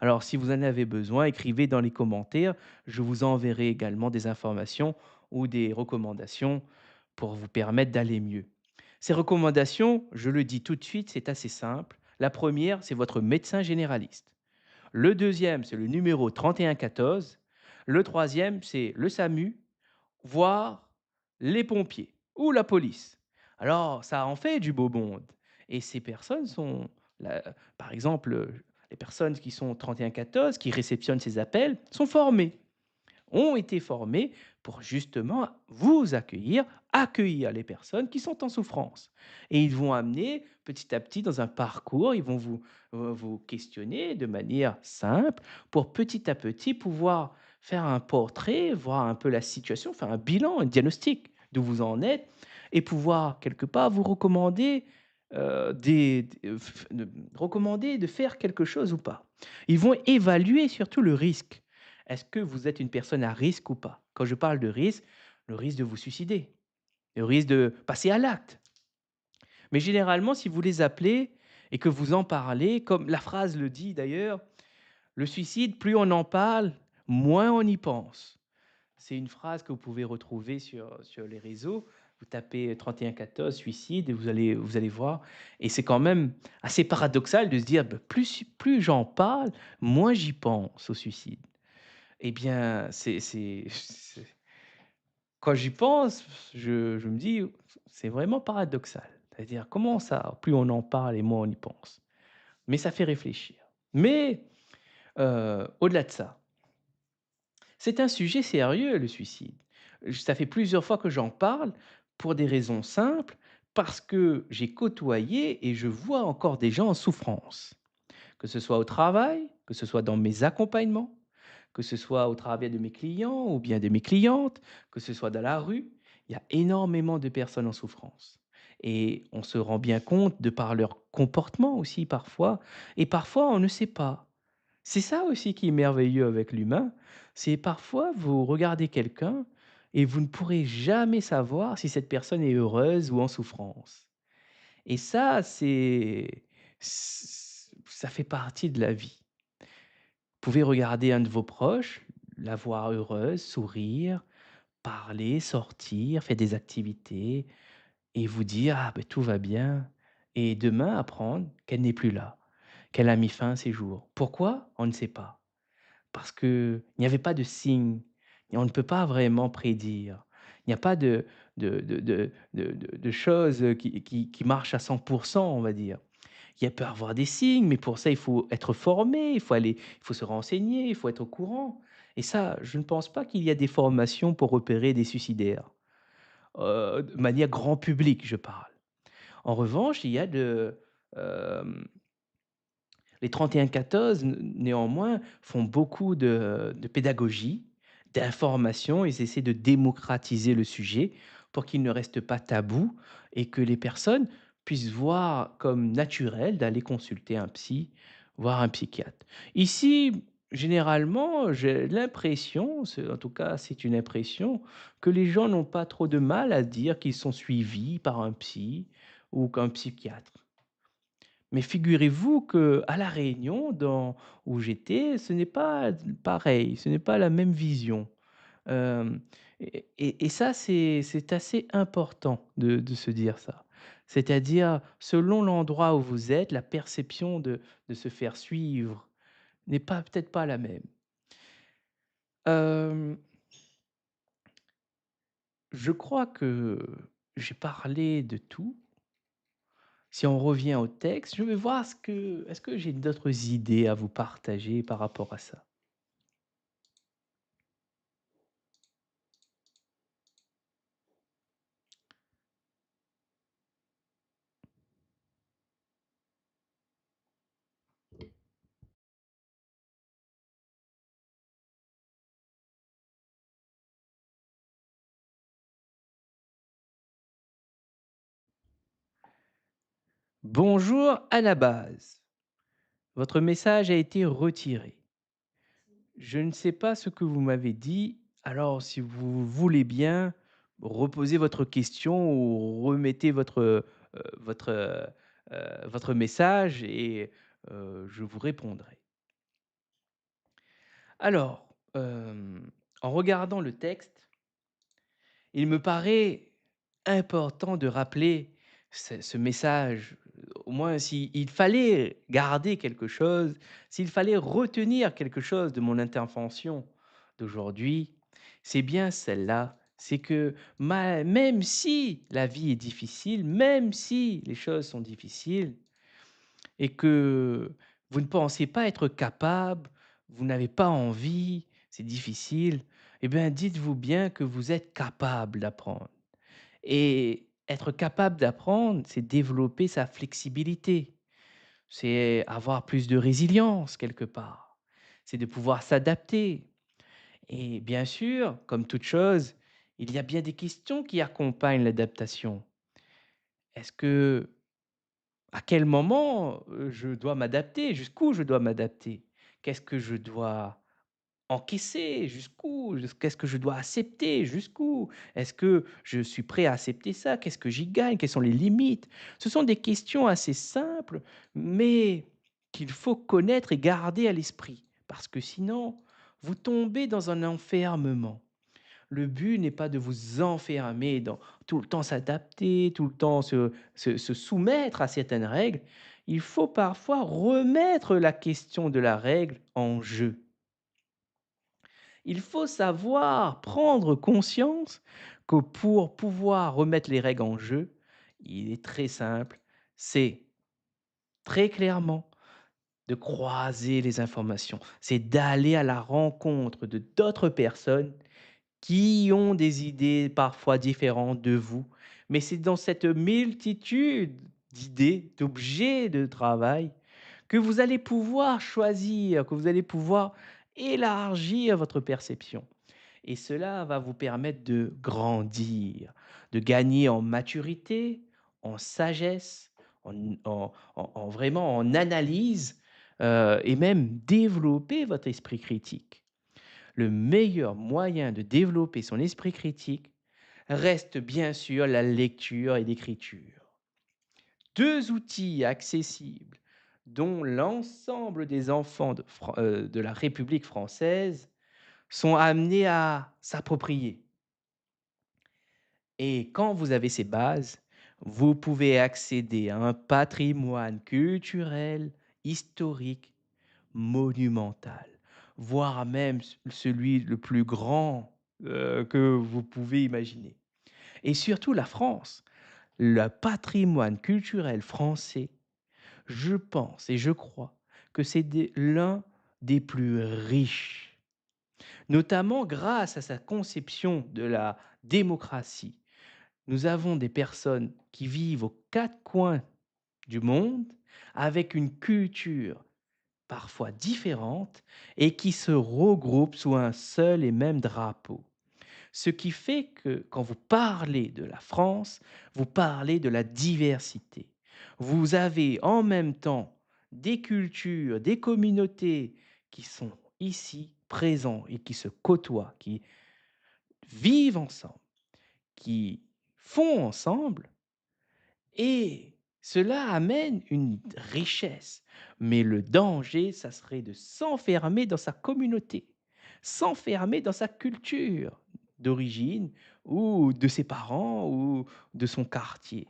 Speaker 1: Alors, si vous en avez besoin, écrivez dans les commentaires. Je vous enverrai également des informations ou des recommandations pour vous permettre d'aller mieux. Ces recommandations, je le dis tout de suite, c'est assez simple. La première, c'est votre médecin généraliste. Le deuxième, c'est le numéro 3114. Le troisième, c'est le SAMU, voire les pompiers ou la police. Alors, ça en fait du beau monde. Et ces personnes sont, par exemple, les personnes qui sont 3114, qui réceptionnent ces appels, sont formées, ont été formés pour justement vous accueillir, accueillir les personnes qui sont en souffrance. Et ils vont amener petit à petit dans un parcours, ils vont vous questionner de manière simple pour petit à petit pouvoir faire un portrait, voir un peu la situation, faire un bilan, un diagnostic d'où vous en êtes et pouvoir quelque part vous recommander recommander de faire quelque chose ou pas. Ils vont évaluer surtout le risque. Est-ce que vous êtes une personne à risque ou pas? Quand je parle de risque, le risque de vous suicider, le risque de passer à l'acte. Mais généralement, si vous les appelez et que vous en parlez, comme la phrase le dit d'ailleurs, le suicide, plus on en parle, moins on y pense. C'est une phrase que vous pouvez retrouver sur les réseaux. Vous tapez 3114 suicide et vous allez voir. Et c'est quand même assez paradoxal de se dire, bah, plus j'en parle, moins j'y pense au suicide. Eh bien, quand j'y pense, je me dis: «C'est vraiment paradoxal». C'est-à-dire, comment ça, plus on en parle et moins on y pense? Mais ça fait réfléchir. Mais, au-delà de ça, c'est un sujet sérieux, le suicide. Ça fait plusieurs fois que j'en parle pour des raisons simples, parce que j'ai côtoyé et je vois encore des gens en souffrance. Que ce soit au travail, que ce soit dans mes accompagnements, que ce soit au travers de mes clients ou bien de mes clientes, que ce soit dans la rue, il y a énormément de personnes en souffrance. Et on se rend bien compte de par leur comportement aussi parfois, et parfois on ne sait pas. C'est ça aussi qui est merveilleux avec l'humain, c'est parfois vous regardez quelqu'un et vous ne pourrez jamais savoir si cette personne est heureuse ou en souffrance. Et ça, ça fait partie de la vie. Vous pouvez regarder un de vos proches, la voir heureuse, sourire, parler, sortir, faire des activités et vous dire: «Ah ben tout va bien» et demain apprendre qu'elle n'est plus là, qu'elle a mis fin à ses jours. Pourquoi? On ne sait pas. Parce qu'il n'y avait pas de signe et on ne peut pas vraiment prédire. Il n'y a pas de choses, qui marchent à 100, on va dire. Il peut y avoir des signes, mais pour ça, il faut être formé, il faut se renseigner, il faut être au courant et ça, je ne pense pas qu'il y a des formations pour repérer des suicidaires. de manière grand public, je parle. En revanche, il y a hem, les 31-14 néanmoins font beaucoup de pédagogie, d'information. Ils essaient de démocratiser le sujet pour qu'il ne reste pas tabou et que les personnes puissent voir comme naturel d'aller consulter un psy, voire un psychiatre. Ici, généralement, j'ai l'impression, en tout cas c'est une impression, que les gens n'ont pas trop de mal à dire qu'ils sont suivis par un psy ou qu'un psychiatre. Mais figurez-vous que à La Réunion, où j'étais, ce n'est pas pareil, ce n'est pas la même vision. Hem et ça, c'est assez important de se dire ça. C'est-à-dire, selon l'endroit où vous êtes, la perception de se faire suivre n'est pas peut-être pas la même. Hem, je crois que j'ai parlé de tout. Si on revient au texte, je vais voir est-ce que j'ai d'autres idées à vous partager par rapport à ça? Bonjour à la base. Votre message a été retiré. Je ne sais pas ce que vous m'avez dit, alors si vous voulez bien, reposez votre question ou remettez votre, votre message et je vous répondrai. Alors, en regardant le texte, il me paraît important de rappeler ce message, au moins s'il fallait garder quelque chose, s'il fallait retenir quelque chose de mon intervention d'aujourd'hui, c'est bien celle-là. C'est que même si la vie est difficile, même si les choses sont difficiles et que vous ne pensez pas être capable, vous n'avez pas envie, c'est difficile, eh bien dites-vous bien que vous êtes capable d'apprendre. Et être capable d'apprendre, c'est développer sa flexibilité, c'est avoir plus de résilience quelque part, c'est de pouvoir s'adapter. Et bien sûr, comme toute chose, il y a bien des questions qui accompagnent l'adaptation. Est-ce que, à quel moment je dois m'adapter? Jusqu'où je dois m'adapter? Qu'est-ce que je dois encaisser? Jusqu'où? Qu'est-ce que je dois accepter? Jusqu'où? Est-ce que je suis prêt à accepter ça? Qu'est-ce que j'y gagne? Quelles sont les limites? Ce sont des questions assez simples, mais qu'il faut connaître et garder à l'esprit, parce que sinon, vous tombez dans un enfermement. Le but n'est pas de vous enfermer dans tout le temps s'adapter, tout le temps se soumettre à certaines règles. Il faut parfois remettre la question de la règle en jeu. Il faut savoir prendre conscience que pour pouvoir remettre les règles en jeu, il est très simple, c'est très clairement de croiser les informations, c'est d'aller à la rencontre de d'autres personnes qui ont des idées parfois différentes de vous. Mais c'est dans cette multitude d'idées, d'objets de travail, que vous allez pouvoir choisir, que vous allez pouvoir élargir votre perception. Et cela va vous permettre de grandir, de gagner en maturité, en sagesse, vraiment en analyse, et même développer votre esprit critique. Le meilleur moyen de développer son esprit critique reste bien sûr la lecture et l'écriture. Deux outils accessibles dont l'ensemble des enfants de la République française sont amenés à s'approprier. Et quand vous avez ces bases, vous pouvez accéder à un patrimoine culturel, historique, monumental, voire même celui le plus grand que vous pouvez imaginer. Et surtout la France, le patrimoine culturel français, je pense et je crois que c'est l'un des plus riches, notamment grâce à sa conception de la démocratie. nous avons des personnes qui vivent aux 4 coins du monde avec une culture parfois différente et qui se regroupent sous un seul et même drapeau. Ce qui fait que quand vous parlez de la France, vous parlez de la diversité. Vous avez en même temps des cultures, des communautés qui sont ici présents et qui se côtoient, qui vivent ensemble, qui font ensemble et cela amène une richesse. Mais le danger, ça serait de s'enfermer dans sa communauté, s'enfermer dans sa culture d'origine ou de ses parents ou de son quartier.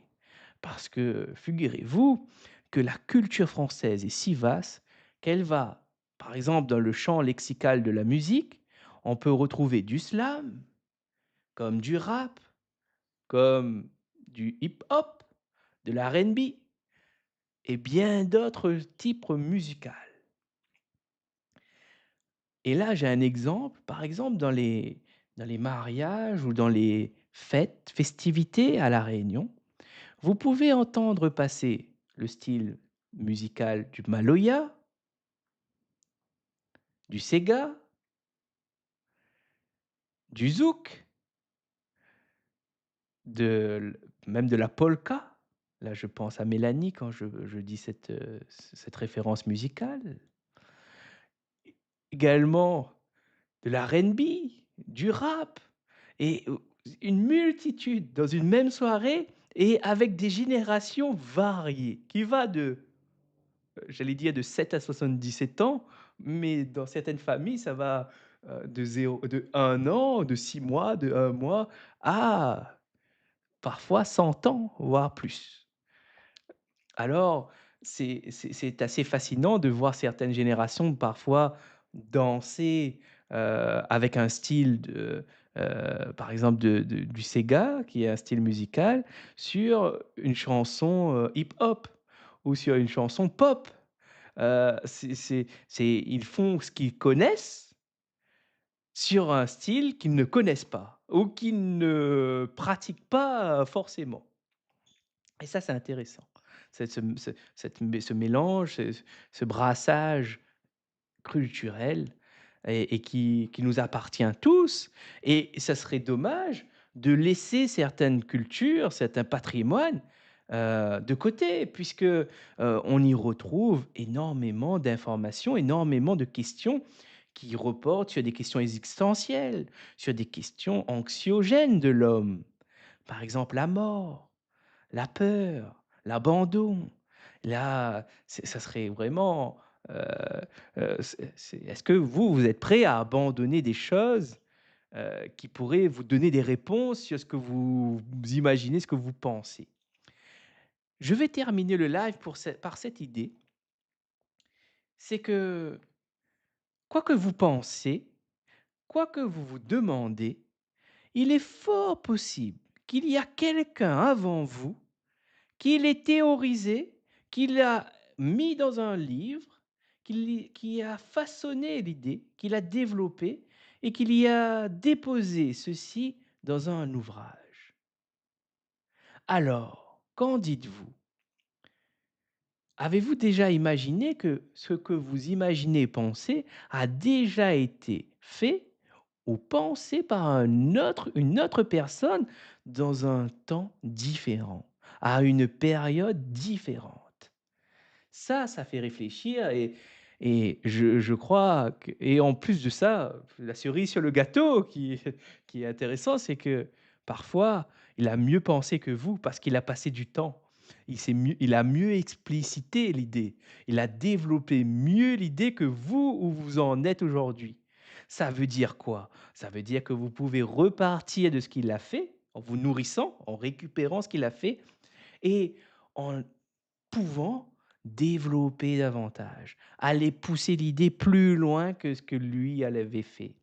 Speaker 1: Parce que figurez-vous que la culture française est si vaste qu'elle va, par exemple, dans le champ lexical de la musique, on peut retrouver du slam, comme du rap, comme du hip-hop, de l'R&B et bien d'autres types musicaux. Et là, j'ai un exemple, par exemple dans les mariages ou dans les fêtes, festivités à La Réunion, vous pouvez entendre passer le style musical du maloya, du sega, du zouk, même de la polka. Là, je pense à Mélanie quand je dis cette référence musicale. Également de l'R&B, du rap et une multitude dans une même soirée et avec des générations variées qui va j'allais dire de 7 à 77 ans, mais dans certaines familles, ça va, de 1 an, de 6 mois, de 1 mois à parfois 100 ans, voire plus. Alors, c'est assez fascinant de voir certaines générations parfois danser, avec un style par exemple du Sega, qui est un style musical, sur une chanson, hip-hop ou sur une chanson pop. Ils font ce qu'ils connaissent sur un style qu'ils ne connaissent pas ou qu'ils ne pratiquent pas, forcément. Et ça, c'est intéressant. Ce mélange, ce brassage culturel et qui nous appartient tous et ça serait dommage de laisser certaines cultures, certains patrimoines, de côté puisque, on y retrouve énormément d'informations, énormément de questions qui reportent sur des questions existentielles, sur des questions anxiogènes de l'homme. Par exemple, la mort. La peur, l'abandon. Là, ça serait vraiment, heu est-ce que vous êtes prêt à abandonner des choses, qui pourraient vous donner des réponses sur ce que vous imaginez, ce que vous pensez? Je vais terminer le live par cette idée, c'est que, quoi que vous pensez, quoi que vous vous demandez, il est fort possible qu'il y a quelqu'un avant vous qui l'ait théorisé, qui l'a mis dans un livre, qui a façonné l'idée, qui l'a développée et qu'il y a déposé ceci dans un ouvrage. Alors, qu'en dites-vous? Avez-vous déjà imaginé que ce que vous imaginez penser a déjà été fait ou pensé par une autre personne dans un temps différent, à une période différente? Ça fait réfléchir et je crois que et en plus de ça, la cerise sur le gâteau qui est intéressant, c'est que parfois, il a mieux pensé que vous parce qu'il a passé du temps. Il a mieux explicité l'idée. Il a développé mieux l'idée que vous, où vous en êtes aujourd'hui. Ça veut dire quoi? Ça veut dire que vous pouvez repartir de ce qu'il a fait, en vous nourrissant, en récupérant ce qu'il a fait et en pouvant développer davantage, aller pousser l'idée plus loin que ce que lui, elle avait fait.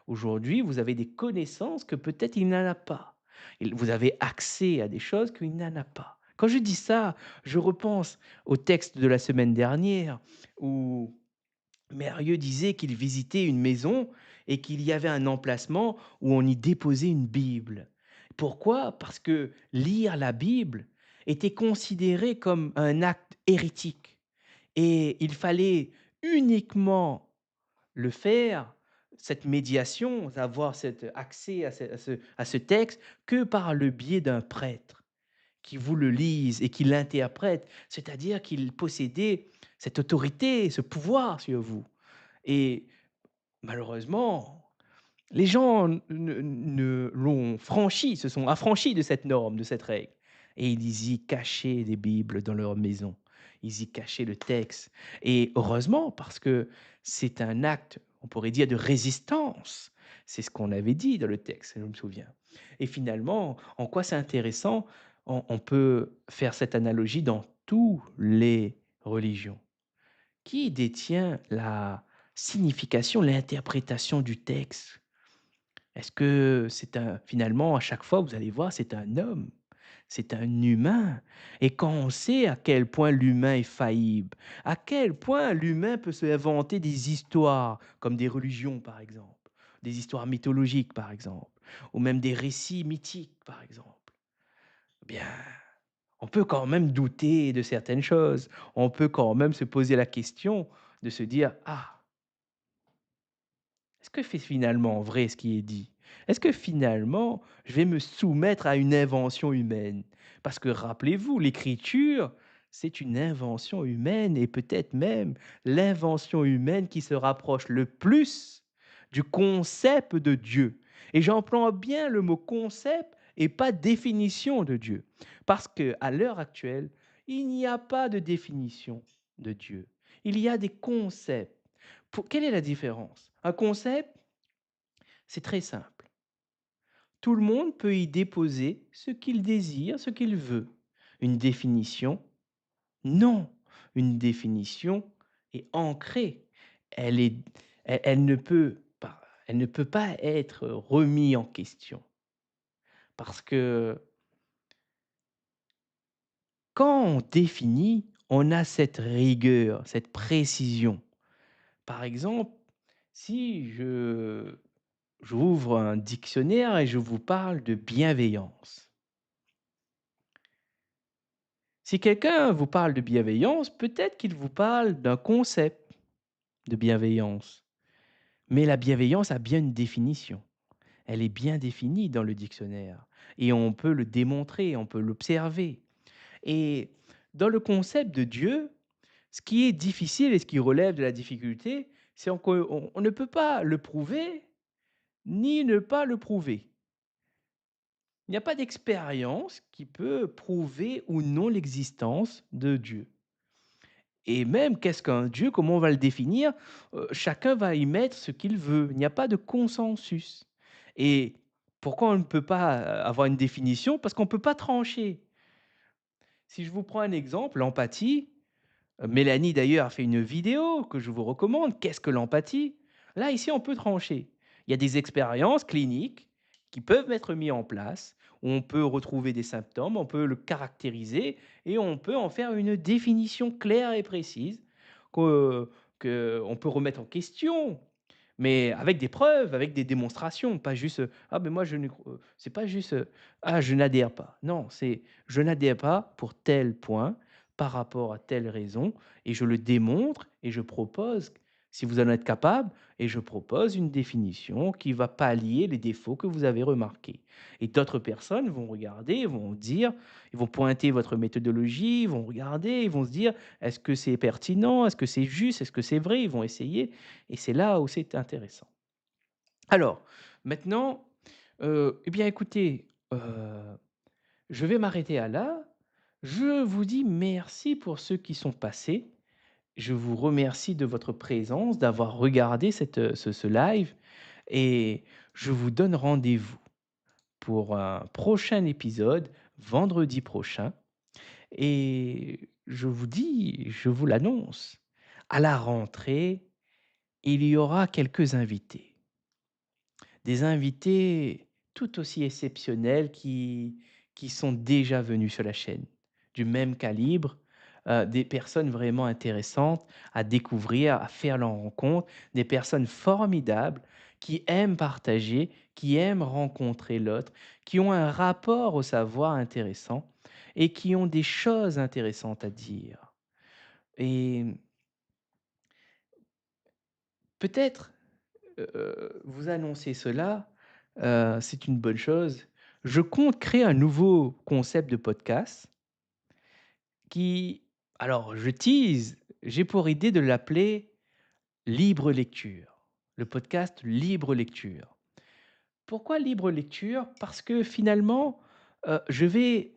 Speaker 1: Aujourd'hui, vous avez des connaissances que peut-être il n'en a pas. Vous avez accès à des choses qu'il n'en a pas. Quand je dis ça, je repense au texte de la semaine dernière où Mérieux disait qu'il visitait une maison et qu'il y avait un emplacement où on y déposait une Bible. Pourquoi? Parce que lire la Bible était considéré comme un acte hérétique et il fallait uniquement le faire, cette médiation, avoir cet accès à ce texte que par le biais d'un prêtre qui vous le lise et qui l'interprète, c'est-à-dire qu'il possédait cette autorité, ce pouvoir sur vous et malheureusement, les gens ne l'ont franchi, se sont affranchis de cette norme, de cette règle et ils y cachaient des bibles dans leur maison. Ils y cachaient le texte et heureusement parce que c'est un acte, on pourrait dire, de résistance. C'est ce qu'on avait dit dans le texte, je me souviens et finalement, en quoi c'est intéressant? On peut faire cette analogie dans tous les religions. Qui détient la signification, l'interprétation du texte? Est-ce que c'est un finalement, à chaque fois, vous allez voir, c'est un homme, c'est un humain et quand on sait à quel point l'humain est faillible, à quel point l'humain peut se inventer des histoires, comme des religions, par exemple, des histoires mythologiques, par exemple, ou même des récits mythiques, par exemple. Bien, on peut quand même douter de certaines choses. On peut quand même se poser la question de se dire: «Ah, est-ce que c'est finalement vrai ce qui est dit? Est-ce que finalement je vais me soumettre à une invention humaine?» Parce que rappelez-vous, l'écriture, c'est une invention humaine et peut-être même l'invention humaine qui se rapproche le plus du concept de Dieu. Et j'emploie bien le mot concept et pas définition de Dieu. Parce que à l'heure actuelle, il n'y a pas de définition de Dieu. Il y a des concepts. Quelle est la différence? Un concept, c'est très simple. Tout le monde peut y déposer ce qu'il désire, ce qu'il veut. Une définition, non. Une définition est ancrée. Elle est, elle ne peut pas être remise en question. Parce que quand on définit, on a cette rigueur, cette précision. Par exemple, si j'ouvre un dictionnaire et je vous parle de bienveillance. Si quelqu'un vous parle de bienveillance, peut-être qu'il vous parle d'un concept de bienveillance. Mais la bienveillance a bien une définition. Elle est bien définie dans le dictionnaire. Et on peut le démontrer, on peut l'observer. Et dans le concept de Dieu, ce qui est difficile et ce qui relève de la difficulté, c'est qu'on ne peut pas le prouver ni ne pas le prouver. Il n'y a pas d'expérience qui peut prouver ou non l'existence de Dieu. Et même, qu'est-ce qu'un Dieu? Comment on va le définir? Chacun va y mettre ce qu'il veut. Il n'y a pas de consensus. Et pourquoi on ne peut pas avoir une définition? Parce qu'on ne peut pas trancher. Si je vous prends un exemple, l'empathie, Mélanie d'ailleurs a fait une vidéo que je vous recommande. Qu'est-ce que l'empathie? Là, ici, on peut trancher. Il y a des expériences cliniques qui peuvent être mises en place, où on peut retrouver des symptômes, on peut le caractériser et on peut en faire une définition claire et précise que, on peut remettre en question, mais avec des preuves, avec des démonstrations, pas juste ah ben moi je ne c'est pas juste ah je n'adhère pas. Non, c'est je n'adhère pas pour tel point par rapport à telle raison et je le démontre et je propose, si vous en êtes capable, et je propose une définition qui va pallier les défauts que vous avez remarqués. Et d'autres personnes vont regarder, vont dire, ils vont pointer votre méthodologie, ils vont regarder, ils vont se dire, est-ce que c'est pertinent, est-ce que c'est juste, est-ce que c'est vrai, ils vont essayer, et c'est là où c'est intéressant. Alors, maintenant, eh bien écoutez, je vais m'arrêter à là. Je vous dis merci pour ceux qui sont passés. Je vous remercie de votre présence, d'avoir regardé ce live et je vous donne rendez-vous pour un prochain épisode, vendredi prochain et je vous dis, je vous l'annonce, à la rentrée, il y aura quelques invités. Des invités tout aussi exceptionnels qui sont déjà venus sur la chaîne, du même calibre, des personnes vraiment intéressantes à découvrir, à faire leur rencontre, des personnes formidables qui aiment partager, qui aiment rencontrer l'autre, qui ont un rapport au savoir intéressant et qui ont des choses intéressantes à dire. Et peut-être, vous annoncer cela, c'est une bonne chose. Je compte créer un nouveau concept de podcast qui alors je tease, j'ai pour idée de l'appeler Libre lecture, le podcast Libre lecture. Pourquoi libre lecture? Parce que finalement, je vais,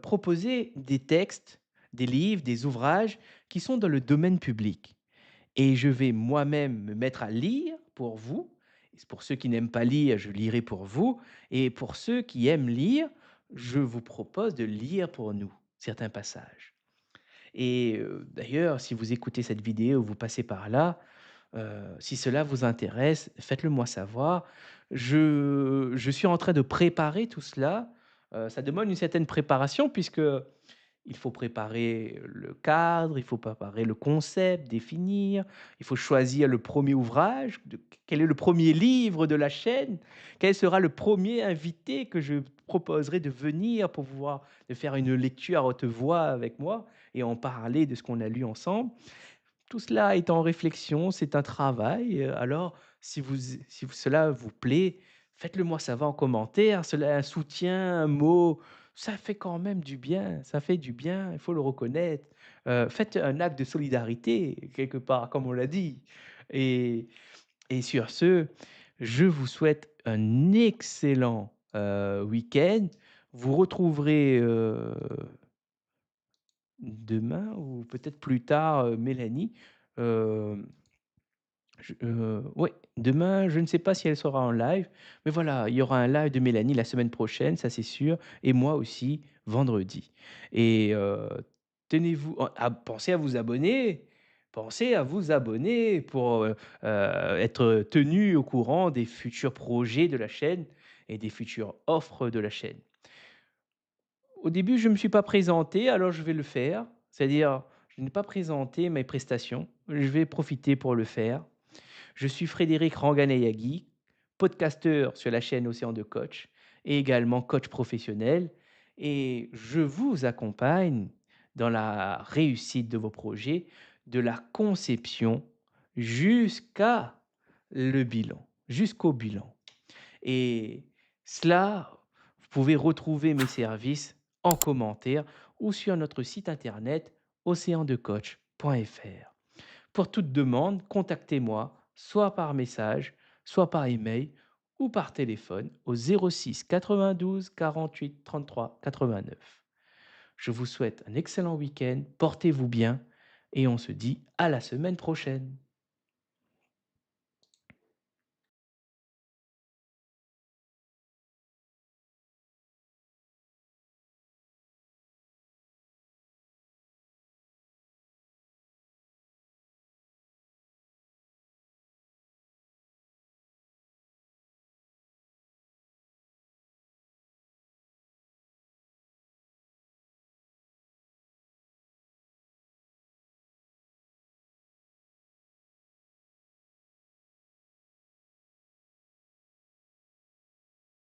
Speaker 1: proposer des textes, des livres, des ouvrages qui sont dans le domaine public et je vais moi-même me mettre à lire pour vous. Et pour ceux qui n'aiment pas lire, je lirai pour vous et pour ceux qui aiment lire, je vous propose de lire pour nous certains passages. Et d'ailleurs, si vous écoutez cette vidéo, vous passez par là, si cela vous intéresse, faites-le moi savoir. Je suis en train de préparer tout cela, ça demande une certaine préparation puisque il faut préparer le cadre, il faut préparer le concept, définir, il faut choisir le premier ouvrage, de quel est le premier livre de la chaîne, quel sera le premier invité que je proposerai de venir pour pouvoir de faire une lecture à haute voix avec moi et en parler de ce qu'on a lu ensemble. Tout cela est en réflexion, c'est un travail, alors si cela vous plaît, faites-le moi savoir en commentaire. Cela un soutien, un mot, ça fait quand même du bien, ça fait du bien, il faut le reconnaître. Faites un acte de solidarité quelque part, comme on l'a dit et sur ce, je vous souhaite un excellent, week-end. Vous retrouverez, demain ou peut-être plus tard, Mélanie, hem ouais, demain, je ne sais pas si elle sera en live, mais voilà, il y aura un live de Mélanie la semaine prochaine, ça c'est sûr, et moi aussi vendredi. Et tenez-vous pensez à vous abonner, pensez à vous abonner pour, être tenu au courant des futurs projets de la chaîne et des futures offres de la chaîne. Au début, je ne me suis pas présenté, alors je vais le faire. C'est-à-dire, je n'ai pas présenté mes prestations, je vais profiter pour le faire. Je suis Frédéric Ranganayagui, podcasteur sur la chaîne Océan de Coach et également coach professionnel. Et je vous accompagne dans la réussite de vos projets, de la conception jusqu'à le bilan, jusqu'au bilan. Et cela, vous pouvez retrouver mes services en commentaire ou sur notre site internet oceandecoach.fr. Pour toute demande, contactez-moi soit par message, soit par email ou par téléphone au 06 92 48 33 89. Je vous souhaite un excellent week-end, portez-vous bien et on se dit à la semaine prochaine.